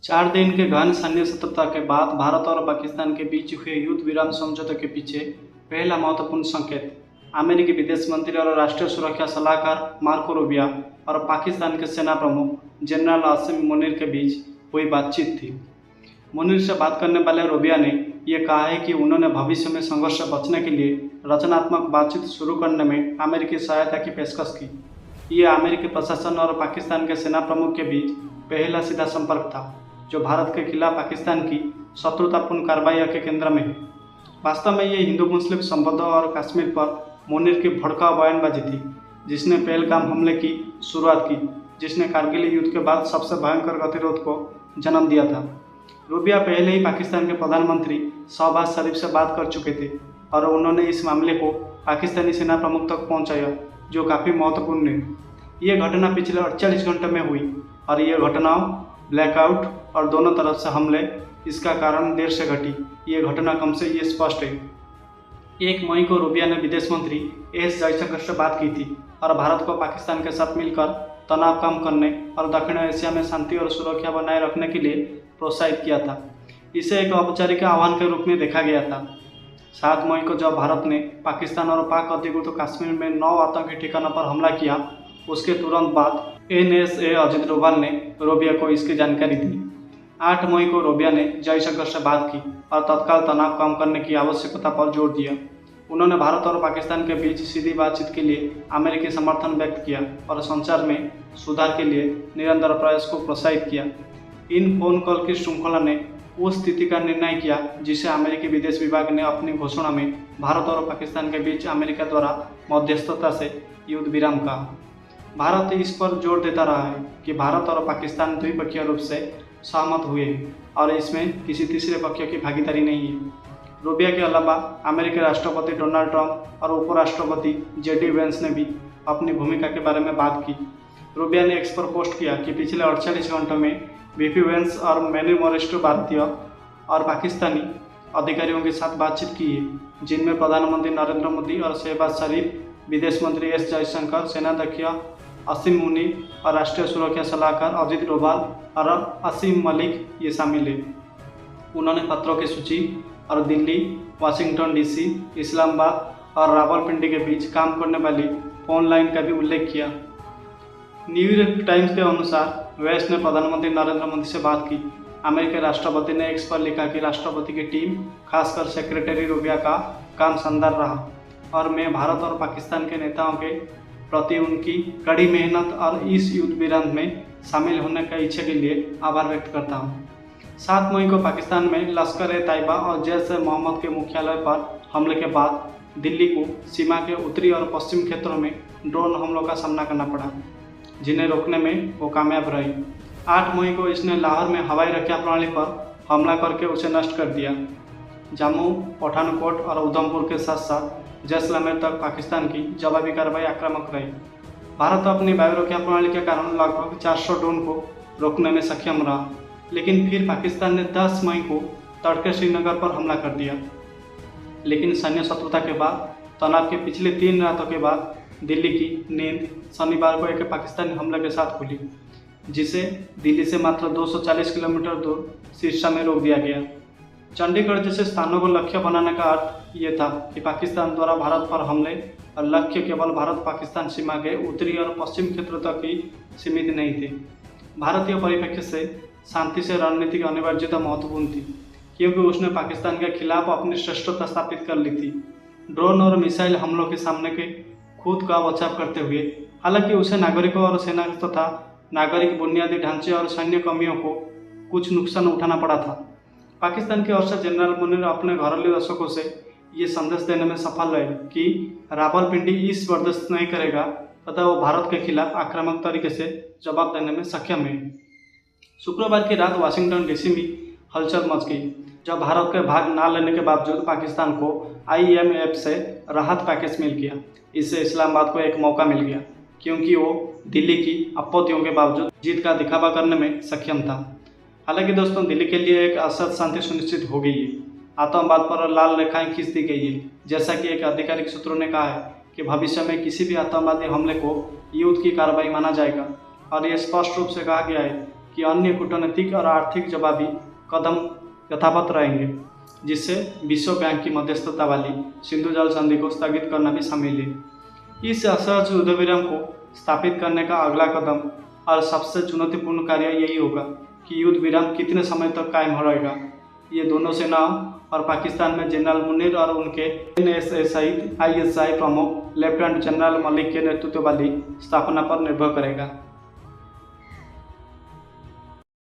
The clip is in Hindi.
4 दिन के गहन सैन्य शत्रुता के बाद भारत और पाकिस्तान के बीच हुए युद्ध विराम समझौते के पीछे पहला महत्वपूर्ण संकेत अमेरिकी विदेश मंत्री और राष्ट्रीय सुरक्षा सलाहकार मार्को रूबियो और पाकिस्तान के सेना प्रमुख जनरल आसिम मुनीर के बीच हुई बातचीत थी। मुनीर से बात करने वाले रूबियो ने यह कहा है कि उन्होंने भविष्य में संघर्ष से बचने के लिए रचनात्मक बातचीत शुरू करने में अमेरिकी सहायता की पेशकश की। यह अमेरिकी प्रशासन और पाकिस्तान के सेना प्रमुख के बीच पहला सीधा संपर्क था, जो भारत के खिलाफ पाकिस्तान की शत्रुतापूर्ण कार्रवाई के केंद्र में है। वास्तव में ये हिंदू मुस्लिम संबंधों और कश्मीर पर मुनीर की भड़काऊ बयानबाजी थी, जिसने पहलगाम हमले की शुरुआत की, जिसने कारगिल युद्ध के बाद सबसे भयंकर गतिरोध को जन्म दिया था। रूबियो पहले ही पाकिस्तान के प्रधानमंत्री शहबाज शरीफ से बात कर चुके थे और उन्होंने इस मामले को पाकिस्तानी सेना प्रमुख तक पहुंचाया, जो काफ़ी महत्वपूर्ण है। ये घटना पिछले 48 घंटे में हुई और ये घटनाओं ब्लैकआउट और दोनों तरफ से हमले इसका कारण देर से घटी। ये घटना कम से ये स्पष्ट है। 1 मई को रूबियो ने विदेश मंत्री एस जयशंकर से बात की थी और भारत को पाकिस्तान के साथ मिलकर तनाव कम करने और दक्षिण एशिया में शांति और सुरक्षा बनाए रखने के लिए प्रोत्साहित किया था। इसे एक औपचारिक आह्वान के रूप में देखा गया था। 7 मई को जब भारत ने पाकिस्तान और पाक अधिकृत कश्मीर में 9 आतंकी ठिकानों पर हमला किया, उसके तुरंत बाद NSA अजीत डोभाल ने रूबियो को इसकी जानकारी दी। 8 मई को रूबियो ने जयशंकर से बात की और तत्काल तनाव कम करने की आवश्यकता पर जोर दिया। उन्होंने भारत और पाकिस्तान के बीच सीधी बातचीत के लिए अमेरिकी समर्थन व्यक्त किया और संचार में सुधार के लिए निरंतर प्रयास को प्रोत्साहित किया। इन फोन कॉल की श्रृंखला ने उस स्थिति का निर्णय किया जिसे अमेरिकी विदेश विभाग ने अपनी घोषणा में भारत और पाकिस्तान के बीच अमेरिका द्वारा मध्यस्थता से युद्ध विराम कहा। भारत इस पर जोर देता रहा है कि भारत और पाकिस्तान द्विपक्षीय रूप से सहमत हुए हैं और इसमें किसी तीसरे पक्ष की भागीदारी नहीं है। रूबियो के अलावा अमेरिकी राष्ट्रपति डोनाल्ड ट्रंप और उपराष्ट्रपति JD वेंस ने भी अपनी भूमिका के बारे में बात की। रूबियो ने एक्स पर पोस्ट किया कि पिछले 48 घंटों में VP वेंस और मैनी वरिष्ठ भारतीय और पाकिस्तानी अधिकारियों के साथ बातचीत की है, जिनमें प्रधानमंत्री नरेंद्र मोदी और शहबाज शरीफ, विदेश मंत्री एस जयशंकर, सेनाध्यक्ष आसिम मुनीर और राष्ट्रीय सुरक्षा सलाहकार अजीत डोभाल और असीम मलिक ये शामिल है। उन्होंने पत्रों की सूची और दिल्ली, वाशिंगटन DC, इस्लामाबाद और रावलपिंडी के बीच काम करने वाली फोन लाइन का भी उल्लेख किया। न्यूयॉर्क टाइम्स के अनुसार वेस्ट ने प्रधानमंत्री नरेंद्र मोदी से बात की। अमेरिकी राष्ट्रपति ने एक्स पर लिखा कि राष्ट्रपति की टीम, खासकर सेक्रेटरी रूबियो का काम शानदार रहा और मैं भारत और पाकिस्तान के नेताओं के प्रति उनकी कड़ी मेहनत और इस युद्ध विराम में शामिल होने की इच्छा के लिए आभार व्यक्त करता हूँ। 7 मई को पाकिस्तान में लश्कर-ए-तैयबा और जैश-ए-मोहम्मद के मुख्यालय पर हमले के बाद दिल्ली को सीमा के उत्तरी और पश्चिम क्षेत्रों में ड्रोन हमलों का सामना करना पड़ा, जिन्हें रोकने में वो कामयाब रही। 8 मई को इसने लाहौर में हवाई रक्षा प्रणाली पर हमला करके उसे नष्ट कर दिया। जम्मू, पठानकोट और उधमपुर के साथ साथ जैसलमेर तक पाकिस्तान की जवाबी कार्रवाई आक्रामक रही। भारत अपनी वायु रक्षा प्रणाली के कारण लगभग 400 ड्रोन को रोकने में सक्षम रहा, लेकिन फिर पाकिस्तान ने 10 मई को तड़के श्रीनगर पर हमला कर दिया। लेकिन सैन्य शत्रुता के बाद तनाव के पिछले 3 रातों के बाद दिल्ली की नींद शनिवार को एक पाकिस्तानी हमले के साथ खुली, जिसे दिल्ली से मात्र 240 किलोमीटर दूर सिरसा में रोक दिया गया। चंडीगढ़ जैसे स्थानों को लक्ष्य बनाने का अर्थ ये था कि पाकिस्तान द्वारा भारत पर हमले और लक्ष्य केवल भारत पाकिस्तान सीमा के उत्तरी और पश्चिम क्षेत्र तक ही सीमित नहीं थे। भारतीय परिप्रेक्ष्य से शांति से रणनीतिक अनिवार्यता महत्वपूर्ण थी, क्योंकि उसने पाकिस्तान के खिलाफ अपनी श्रेष्ठता स्थापित कर ली थी, ड्रोन और मिसाइल हमलों के सामने के खुद का बचाव करते हुए। हालांकि उसे नागरिकों और सेना तथा नागरिक बुनियादी ढांचे और सैन्य कमियों को कुछ नुकसान उठाना पड़ा था। पाकिस्तान के ओर से जनरल मुनीर अपने घरेलू दर्शकों से ये संदेश देने में सफल रहे कि रावलपिंडी इस बर्दाश्त नहीं करेगा तथा वो भारत के खिलाफ आक्रामक तरीके से जवाब देने में सक्षम है। शुक्रवार की रात वाशिंगटन DC में हलचल मच गई, जब भारत के भाग न लेने के बावजूद पाकिस्तान को IMF से राहत पैकेज मिल गया। इससे इस्लामाबाद को एक मौका मिल गया, क्योंकि वो दिल्ली की आपत्तियों के बावजूद जीत का दिखावा करने में सक्षम था। हालांकि दोस्तों, दिल्ली के लिए एक असद शांति सुनिश्चित हो गई है। आतंकवाद पर लाल रेखाएं खींच दी गई है। जैसा कि एक आधिकारिक सूत्रों ने कहा है कि भविष्य में किसी भी आतंकवादी हमले को युद्ध की कार्रवाई माना जाएगा और यह स्पष्ट रूप से कहा गया है कि अन्य कूटनीतिक और आर्थिक जवाबी कदम यथावत रहेंगे, जिससे विश्व बैंक की मध्यस्थता वाली सिंधु जल संधि को स्थगित करना भी शामिल है। इस असहज युद्ध विराम को स्थापित करने का अगला कदम और सबसे चुनौतीपूर्ण कार्य यही होगा कि युद्ध विराम कितने समय तक कायम रहेगा। ये दोनों सेनाओं और पाकिस्तान में जनरल मुनीर और उनके ISI प्रमुख लेफ्टिनेंट जनरल मलिक के नेतृत्व वाली स्थापना पर निर्भर करेगा।